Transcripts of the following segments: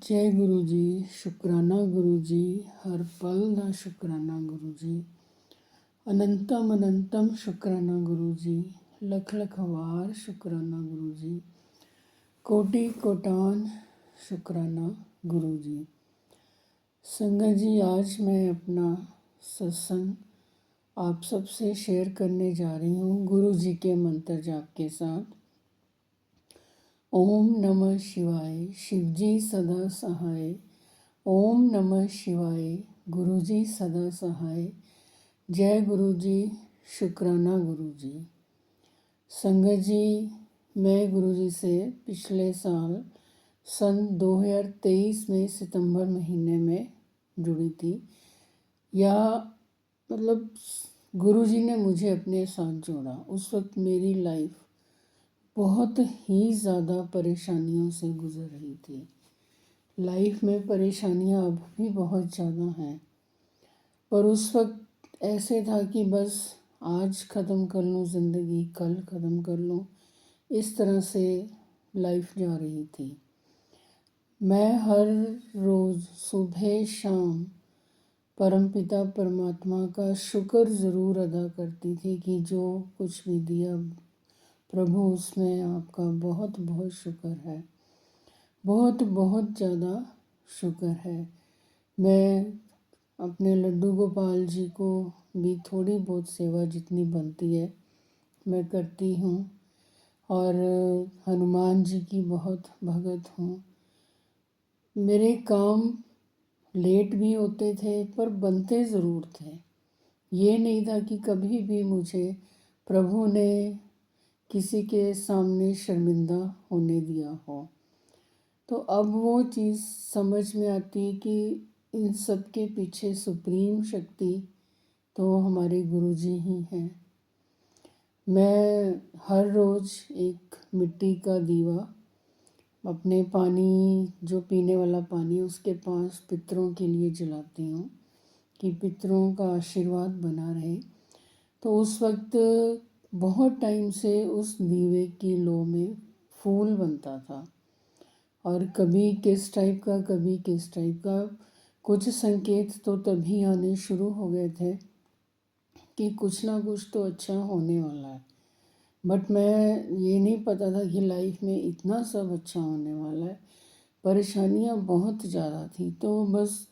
जय गुरु जी। शुकराना गुरु जी। हर पल दा शुकराना गुरु जी। अनंतम अनंतम शुकराना गुरु जी। लख लख वार शुकराना गुरु जी। कोटि कोटान शुकराना गुरु जी। संगत जी, आज मैं अपना सत्संग आप सबसे शेयर करने जा रही हूँ गुरु जी के मंत्र जाप के साथ। ओम नमः शिवाय, शिवजी सदा सहाय। ओम नमः शिवाय, गुरु जी सदा सहाय। जय गुरु जी, शुकराना गुरु जी। संगत जी, मैं गुरु जी से पिछले साल सन 2023 में सितंबर महीने में जुड़ी थी, या मतलब गुरु जी ने मुझे अपने साथ जोड़ा। उस वक्त मेरी लाइफ बहुत ही ज़्यादा परेशानियों से गुजर रही थी। लाइफ में परेशानियां अब भी बहुत ज़्यादा हैं, पर उस वक्त ऐसे था कि बस आज ख़त्म कर लूँ ज़िंदगी, कल ख़त्म कर लूँ, इस तरह से लाइफ जा रही थी। मैं हर रोज़ सुबह शाम परमपिता परमात्मा का शुक्र ज़रूर अदा करती थी कि जो कुछ भी दिया प्रभु, उसमें आपका बहुत बहुत शुक्र है, बहुत बहुत ज़्यादा शुक्र है। मैं अपने लड्डू गोपाल जी को भी थोड़ी बहुत सेवा जितनी बनती है मैं करती हूँ, और हनुमान जी की बहुत भगत हूँ। मेरे काम लेट भी होते थे पर बनते ज़रूर थे। ये नहीं था कि कभी भी मुझे प्रभु ने किसी के सामने शर्मिंदा होने दिया हो। तो अब वो चीज़ समझ में आती है कि इन सब के पीछे सुप्रीम शक्ति तो हमारे गुरु जी ही हैं। मैं हर रोज़ एक मिट्टी का दीवा अपने पानी, जो पीने वाला पानी, उसके पास पितरों के लिए जलाती हूँ कि पितरों का आशीर्वाद बना रहे। तो उस वक्त बहुत टाइम से उस दीवे की लो में फूल बनता था, और कभी किस टाइप का कभी किस टाइप का। कुछ संकेत तो तभी आने शुरू हो गए थे कि कुछ ना कुछ तो अच्छा होने वाला है, बट मैं ये नहीं पता था कि लाइफ में इतना सब अच्छा होने वाला है। परेशानियाँ बहुत ज़्यादा थी, तो बस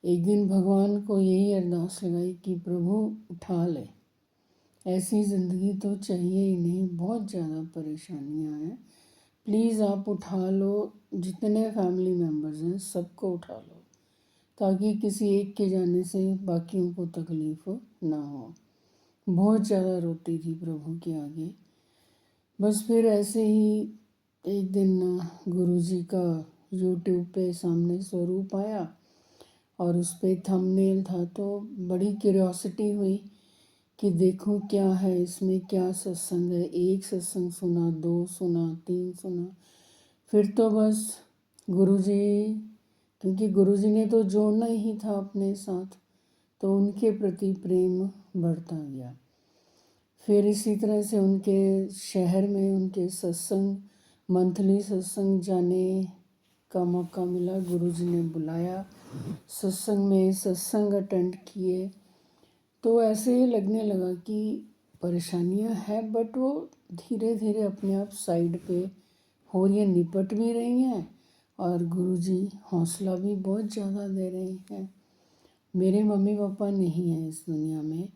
एक दिन भगवान को यही अरदास लगाई कि प्रभु उठा ले, ऐसी ज़िंदगी तो चाहिए ही नहीं, बहुत ज़्यादा परेशानियां हैं, प्लीज़ आप उठा लो। जितने फैमिली मेम्बर्स हैं सबको उठा लो, ताकि किसी एक के जाने से बाकियों को तकलीफ़ ना हो। बहुत ज़्यादा रोती थी प्रभु के आगे। बस फिर ऐसे ही एक दिन गुरुजी का यूट्यूब पे सामने स्वरूप आया, और उस पर थंबनेल था, तो बड़ी क्यूरियोसिटी हुई कि देखूं क्या है इसमें, क्या सत्संग है। एक सत्संग सुना, 2 सुना, 3 सुना, फिर तो बस गुरुजी, क्योंकि गुरुजी ने तो जोड़ना ही था अपने साथ, तो उनके प्रति प्रेम बढ़ता गया। फिर इसी तरह से उनके शहर में उनके सत्संग, मंथली सत्संग जाने का मौका मिला। गुरुजी ने बुलाया सत्संग में, सत्संग अटेंड किए, तो ऐसे लगने लगा कि परेशानियां हैं, बट वो धीरे धीरे अपने आप साइड पे हो रही है, निपट भी रही हैं, और गुरुजी हौसला भी बहुत ज़्यादा दे रहे हैं। मेरे मम्मी पापा नहीं हैं इस दुनिया में,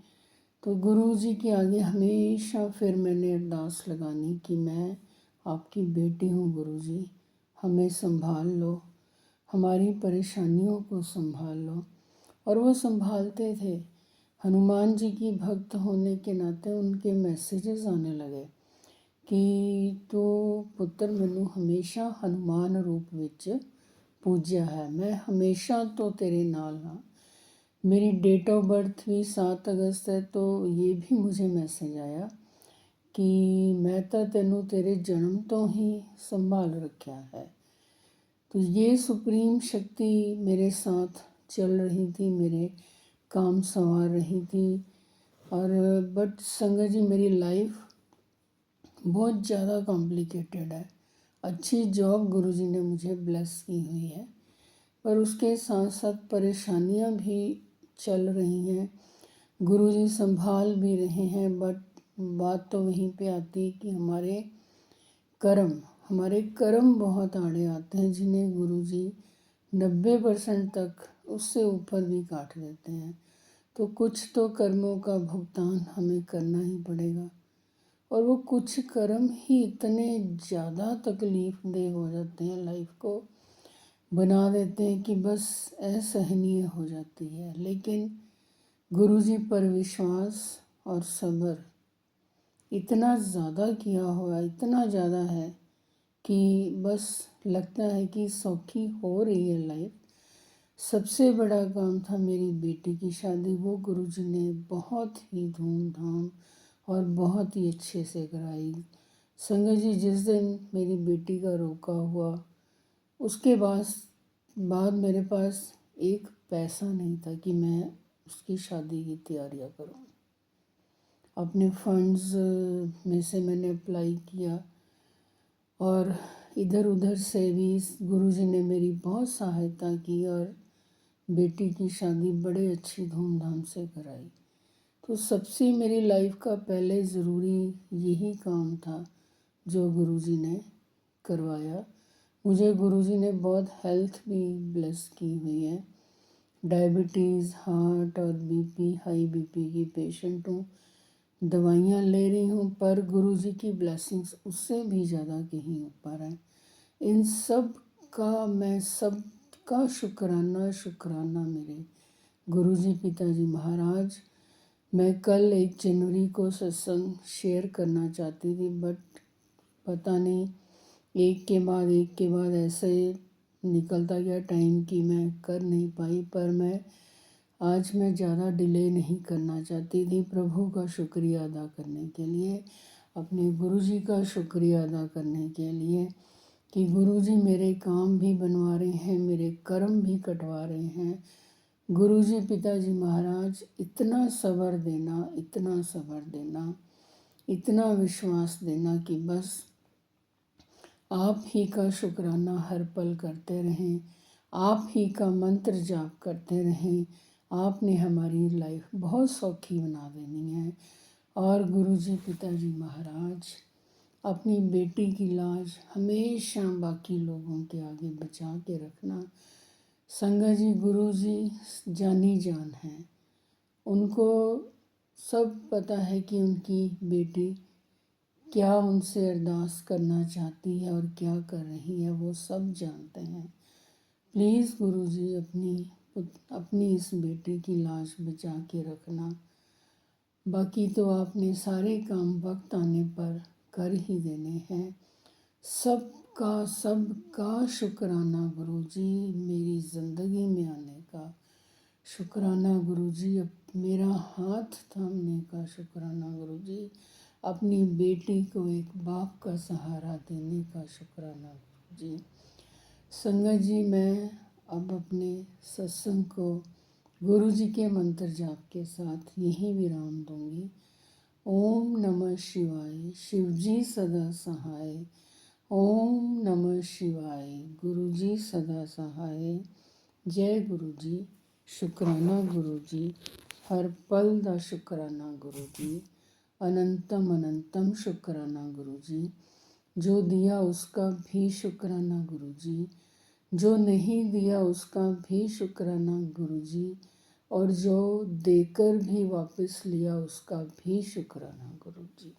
तो गुरुजी के आगे हमेशा फिर मैंने अरदास लगानी कि मैं आपकी बेटी हूँ गुरुजी, हमें संभाल लो, हमारी परेशानियों को संभाल लो। और वो संभालते थे। हनुमान जी की भक्त होने के नाते उनके मैसेजेस आने लगे कि तो पुत्र मैनू हमेशा हनुमान रूप विच पूज्या है, मैं हमेशा तो तेरे नाल हाँ। मेरी डेट ऑफ बर्थ भी 7 अगस्त है, तो ये भी मुझे मैसेज आया कि मैं तो तेनू तेरे जन्म तो ही संभाल रखा है। तो ये सुप्रीम शक्ति मेरे साथ चल रही थी, मेरे काम संवार रही थी। और बट संगत जी, मेरी लाइफ बहुत ज़्यादा कॉम्प्लिकेटेड है। अच्छी जॉब गुरुजी ने मुझे ब्लेस की हुई है, पर उसके साथ साथ परेशानियां भी चल रही हैं। गुरुजी संभाल भी रहे हैं, बट बात तो वहीं पे आती है कि हमारे कर्म बहुत आड़े आते हैं, जिन्हें गुरुजी 90% तक उससे ऊपर भी काट देते हैं। तो कुछ तो कर्मों का भुगतान हमें करना ही पड़ेगा, और वो कुछ कर्म ही इतने ज़्यादा तकलीफ़देह हो जाते हैं, लाइफ को बना देते हैं कि बस असहनीय हो जाती है। लेकिन गुरुजी पर विश्वास और सब्र इतना ज़्यादा किया हुआ, इतना ज़्यादा है कि बस लगता है कि सौखी हो रही है लाइफ। सबसे बड़ा काम था मेरी बेटी की शादी, वो गुरुजी ने बहुत ही धूमधाम और बहुत ही अच्छे से कराई। संगत जी, जिस दिन मेरी बेटी का रोका हुआ, उसके बाद मेरे पास एक पैसा नहीं था कि मैं उसकी शादी की तैयारियां करूं। अपने फंड्स में से मैंने अप्लाई किया, और इधर उधर से भी गुरुजी ने मेरी बहुत सहायता की, और बेटी की शादी बड़े अच्छी धूमधाम से कराई। तो सबसे मेरी लाइफ का पहले ज़रूरी यही काम था जो गुरुजी ने करवाया। मुझे गुरुजी ने बहुत हेल्थ भी ब्लेस की हुई है। डायबिटीज़, हार्ट और बीपी, हाई बीपी की पेशेंट हूँ, दवाइयाँ ले रही हूँ, पर गुरुजी की ब्लेसिंग्स उससे भी ज़्यादा कहीं ऊपर है। इन सब का शुक्राना मेरे गुरुजी पिताजी महाराज। मैं कल 1 जनवरी को सत्संग शेयर करना चाहती थी, बट पता नहीं एक के बाद ऐसे निकलता गया टाइम कि मैं कर नहीं पाई। पर आज मैं ज़्यादा डिले नहीं करना चाहती थी, प्रभु का शुक्रिया अदा करने के लिए, अपने गुरुजी का शुक्रिया अदा करने के लिए कि गुरुजी मेरे काम भी बनवा रहे हैं, मेरे कर्म भी कटवा रहे हैं। गुरुजी पिताजी महाराज इतना सब्र देना, इतना सब्र देना, इतना विश्वास देना कि बस आप ही का शुक्राना हर पल करते रहें, आप ही का मंत्र जाप करते रहें। आपने हमारी लाइफ बहुत सौखी बना देनी है। और गुरुजी पिताजी महाराज अपनी बेटी की लाज हमेशा बाकी लोगों के आगे बचा के रखना। संगत जी, गुरुजी जानी जान हैं, उनको सब पता है कि उनकी बेटी क्या उनसे अरदास करना चाहती है और क्या कर रही है, वो सब जानते हैं। प्लीज़ गुरुजी अपनी इस बेटी की लाज बचा के रखना। बाकी तो आपने सारे काम वक्त आने पर कर ही देने हैं। सबका शुक्राना गुरुजी, मेरी ज़िंदगी में आने का शुक्राना गुरुजी, मेरा हाथ थामने का शुक्राना गुरुजी, अपनी बेटी को एक बाप का सहारा देने का शुक्राना गुरुजी। संगत जी, मैं अब अपने सत्संग को गुरुजी के मंत्र जाप के साथ यही विराम दूंगी। ओम नमः शिवाय, शिवजी सदा सहाय। ओम नमः शिवाय, गुरुजी सदा सहाय। जय गुरुजी। शुक्राना गुरुजी, हर पल दा शुक्राना गुरुजी, अनंतम अनंतम शुक्राना गुरुजी। जो दिया उसका भी शुक्राना गुरुजी, जो नहीं दिया उसका भी शुक्राना गुरुजी, और जो देकर भी वापस लिया उसका भी शुक्राना गुरुजी।